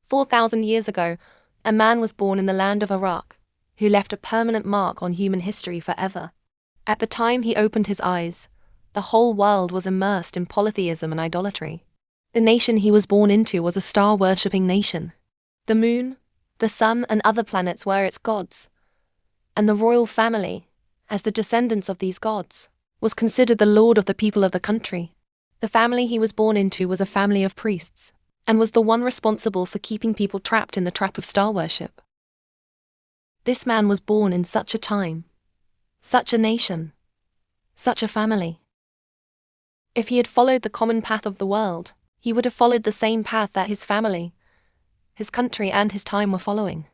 4,000 years ago, a man was born in the land of Iraq, who left a permanent mark on human history forever. At the time he opened his eyes, the whole world was immersed in polytheism and idolatry. The nation he was born into was a star-worshipping nation. The moon, the sun, and other planets were its gods. And the royal family, as the descendants of these gods, was considered the lord of the people of the country. The family he was born into was a family of priests, and was the one responsible for keeping people trapped in the trap of star worship. This man was born in such a time, such a nation, such a family. If he had followed the common path of the world, he would have followed the same path that his family, his country, and his time were following.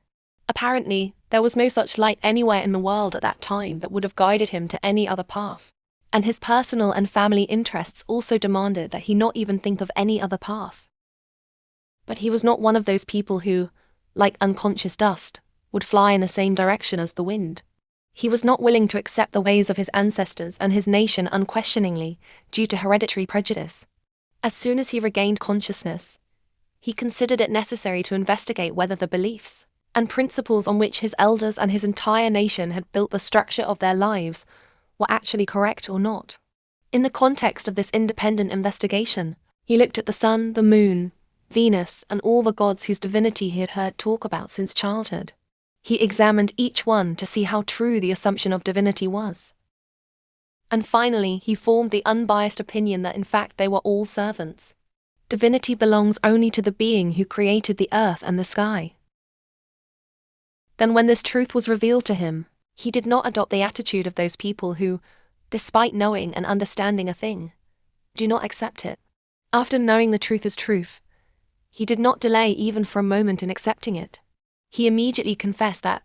Apparently, there was no such light anywhere in the world at that time that would have guided him to any other path. And his personal and family interests also demanded that he not even think of any other path. But he was not one of those people who, like unconscious dust, would fly in the same direction as the wind. He was not willing to accept the ways of his ancestors and his nation unquestioningly, due to hereditary prejudice. As soon as he regained consciousness, he considered it necessary to investigate whether the beliefs and principles on which his elders and his entire nation had built the structure of their lives were actually correct or not. In the context of this independent investigation, he looked at the sun, the moon, Venus, and all the gods whose divinity he had heard talk about since childhood. He examined each one to see how true the assumption of divinity was. And finally, he formed the unbiased opinion that in fact they were all servants. Divinity belongs only to the being who created the earth and the sky. Then when this truth was revealed to him, he did not adopt the attitude of those people who, despite knowing and understanding a thing, do not accept it. After knowing the truth as truth, he did not delay even for a moment in accepting it. He immediately confessed that,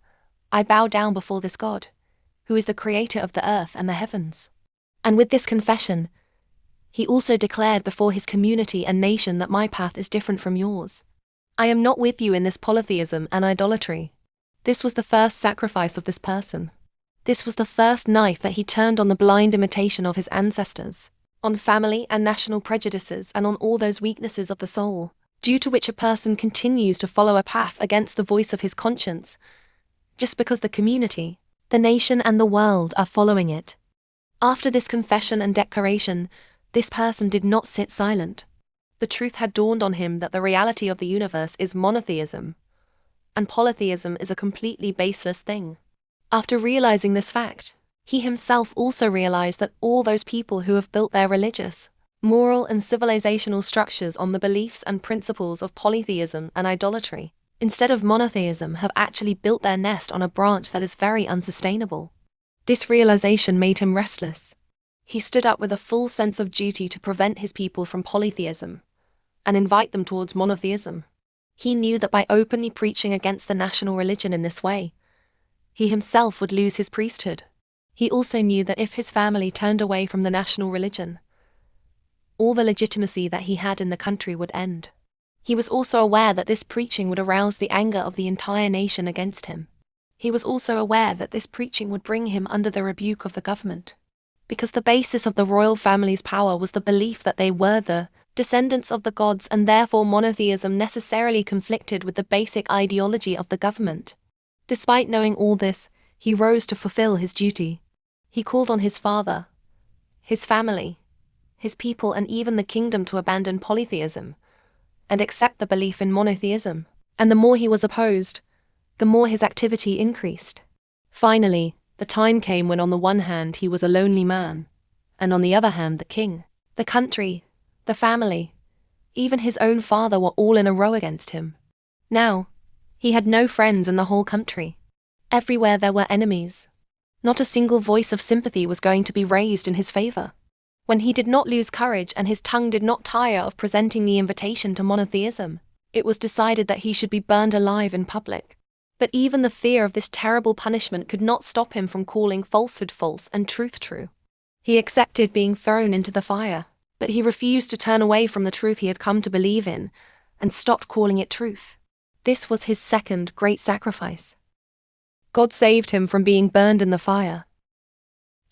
"I bow down before this God, who is the creator of the earth and the heavens." And with this confession, he also declared before his community and nation that my path is different from yours. I am not with you in this polytheism and idolatry. This was the first sacrifice of this person. This was the first knife that he turned on the blind imitation of his ancestors, on family and national prejudices, and on all those weaknesses of the soul, due to which a person continues to follow a path against the voice of his conscience, just because the community, the nation, and the world are following it. After this confession and declaration, this person did not sit silent. The truth had dawned on him that the reality of the universe is monotheism, and polytheism is a completely baseless thing. After realizing this fact, he himself also realized that all those people who have built their religious, moral, and civilizational structures on the beliefs and principles of polytheism and idolatry, instead of monotheism, have actually built their nest on a branch that is very unsustainable. This realization made him restless. He stood up with a full sense of duty to prevent his people from polytheism and invite them towards monotheism. He knew that by openly preaching against the national religion in this way, he himself would lose his priesthood. He also knew that if his family turned away from the national religion, all the legitimacy that he had in the country would end. He was also aware that this preaching would arouse the anger of the entire nation against him. He was also aware that this preaching would bring him under the rebuke of the government, because the basis of the royal family's power was the belief that they were the descendants of the gods, and therefore monotheism necessarily conflicted with the basic ideology of the government. Despite knowing all this, he rose to fulfill his duty. He called on his father, his family, his people, and even the kingdom to abandon polytheism and accept the belief in monotheism. And the more he was opposed, the more his activity increased. Finally, the time came when on the one hand he was a lonely man, and on the other hand the king, the country, the family, even his own father were all in a row against him. Now, he had no friends in the whole country. Everywhere there were enemies. Not a single voice of sympathy was going to be raised in his favor. When he did not lose courage and his tongue did not tire of presenting the invitation to monotheism, it was decided that he should be burned alive in public. But even the fear of this terrible punishment could not stop him from calling falsehood false and truth true. He accepted being thrown into the fire, but he refused to turn away from the truth he had come to believe in, and stopped calling it truth. This was his second great sacrifice. God saved him from being burned in the fire.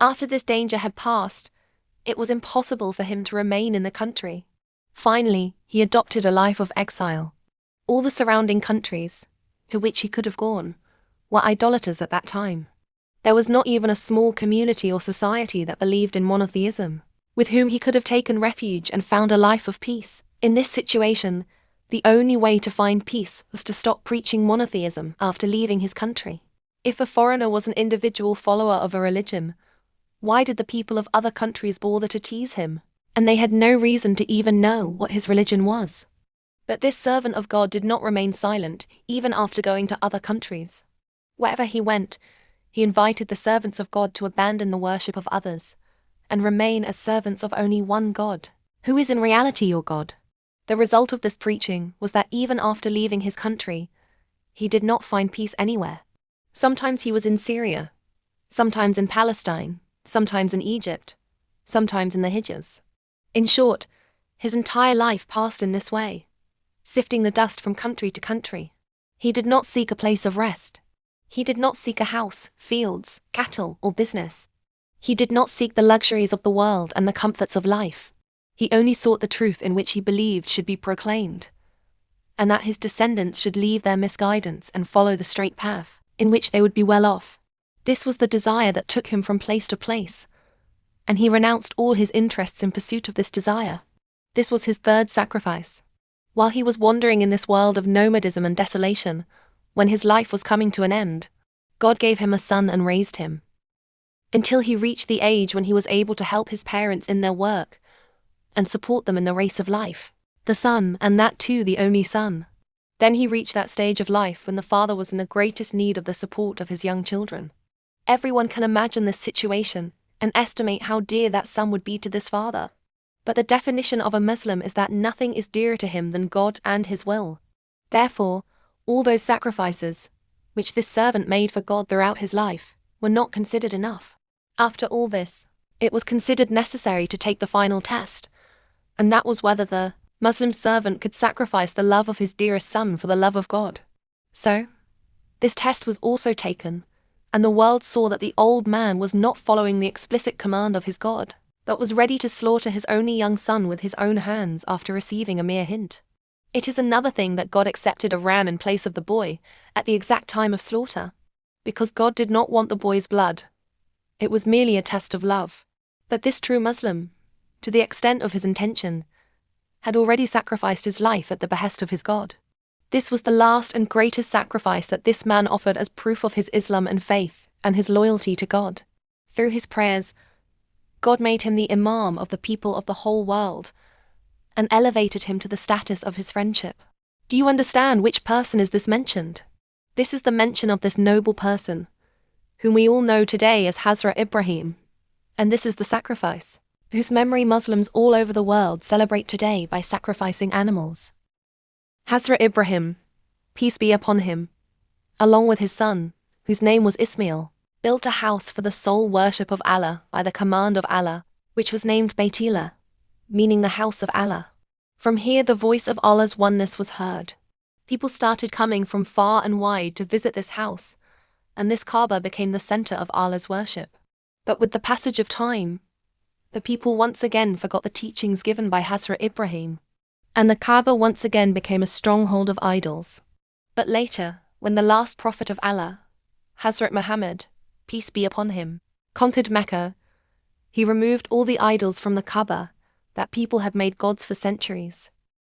After this danger had passed, it was impossible for him to remain in the country. Finally, he adopted a life of exile. All the surrounding countries, to which he could have gone, were idolaters at that time. There was not even a small community or society that believed in monotheism, with whom he could have taken refuge and found a life of peace. In this situation, the only way to find peace was to stop preaching monotheism after leaving his country. If a foreigner was an individual follower of a religion, why did the people of other countries bother to tease him? And they had no reason to even know what his religion was. But this servant of God did not remain silent, even after going to other countries. Wherever he went, he invited the servants of God to abandon the worship of others, and remain as servants of only one God, who is in reality your God. The result of this preaching was that even after leaving his country, he did not find peace anywhere. Sometimes he was in Syria, sometimes in Palestine, sometimes in Egypt, sometimes in the Hijaz. In short, his entire life passed in this way, sifting the dust from country to country. He did not seek a place of rest. He did not seek a house, fields, cattle, or business. He did not seek the luxuries of the world and the comforts of life. He only sought the truth in which he believed should be proclaimed, and that his descendants should leave their misguidance and follow the straight path, in which they would be well off. This was the desire that took him from place to place, and he renounced all his interests in pursuit of this desire. This was his third sacrifice. While he was wandering in this world of nomadism and desolation, when his life was coming to an end, God gave him a son and raised him, until he reached the age when he was able to help his parents in their work and support them in the race of life. The son, and that too the only son. Then he reached that stage of life when the father was in the greatest need of the support of his young children. Everyone can imagine this situation and estimate how dear that son would be to this father. But the definition of a Muslim is that nothing is dearer to him than God and his will. Therefore, all those sacrifices, which this servant made for God throughout his life, were not considered enough. After all this, it was considered necessary to take the final test, and that was whether the Muslim servant could sacrifice the love of his dearest son for the love of God. So, this test was also taken, and the world saw that the old man was not following the explicit command of his God, but was ready to slaughter his only young son with his own hands after receiving a mere hint. It is another thing that God accepted a ram in place of the boy at the exact time of slaughter, because God did not want the boy's blood. It was merely a test of love. But this true Muslim, to the extent of his intention, had already sacrificed his life at the behest of his God. This was the last and greatest sacrifice that this man offered as proof of his Islam and faith and his loyalty to God. Through his prayers, God made him the Imam of the people of the whole world and elevated him to the status of his friendship. Do you understand which person is this mentioned? This is the mention of this noble person, whom we all know today as Hazrat Ibrahim, and this is the sacrifice, whose memory Muslims all over the world celebrate today by sacrificing animals. Hazrat Ibrahim, peace be upon him, along with his son, whose name was Ismail, built a house for the sole worship of Allah by the command of Allah, which was named Baytillah, meaning the house of Allah. From here the voice of Allah's oneness was heard. People started coming from far and wide to visit this house, and this Kaaba became the center of Allah's worship. But with the passage of time, the people once again forgot the teachings given by Hazrat Ibrahim, and the Kaaba once again became a stronghold of idols. But later, when the last prophet of Allah, Hazrat Muhammad, peace be upon him, conquered Mecca, he removed all the idols from the Kaaba that people had made gods for centuries.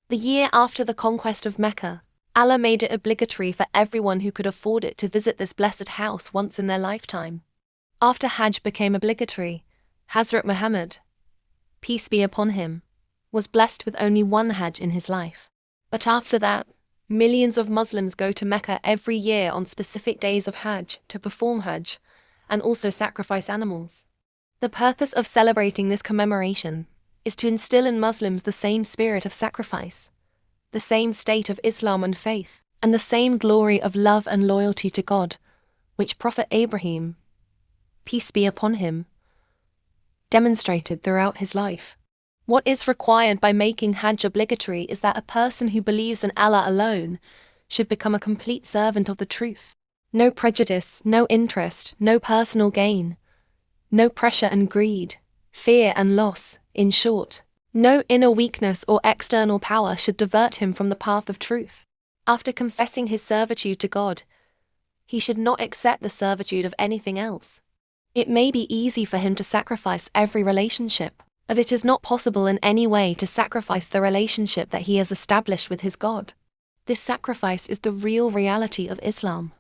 The year after the conquest of Mecca, Allah made it obligatory for everyone who could afford it to visit this blessed house once in their lifetime. After Hajj became obligatory, Hazrat Muhammad, peace be upon him, was blessed with only one Hajj in his life. But after that, millions of Muslims go to Mecca every year on specific days of Hajj to perform Hajj and also sacrifice animals. The purpose of celebrating this commemoration is to instill in Muslims the same spirit of sacrifice, the same state of Islam and faith, and the same glory of love and loyalty to God, which Prophet Abraham, peace be upon him, demonstrated throughout his life. What is required by making Hajj obligatory is that a person who believes in Allah alone should become a complete servant of the truth. No prejudice, no interest, no personal gain, no pressure and greed, fear and loss, in short, no inner weakness or external power should divert him from the path of truth. After confessing his servitude to God, he should not accept the servitude of anything else. It may be easy for him to sacrifice every relationship, but it is not possible in any way to sacrifice the relationship that he has established with his God. This sacrifice is the real reality of Islam.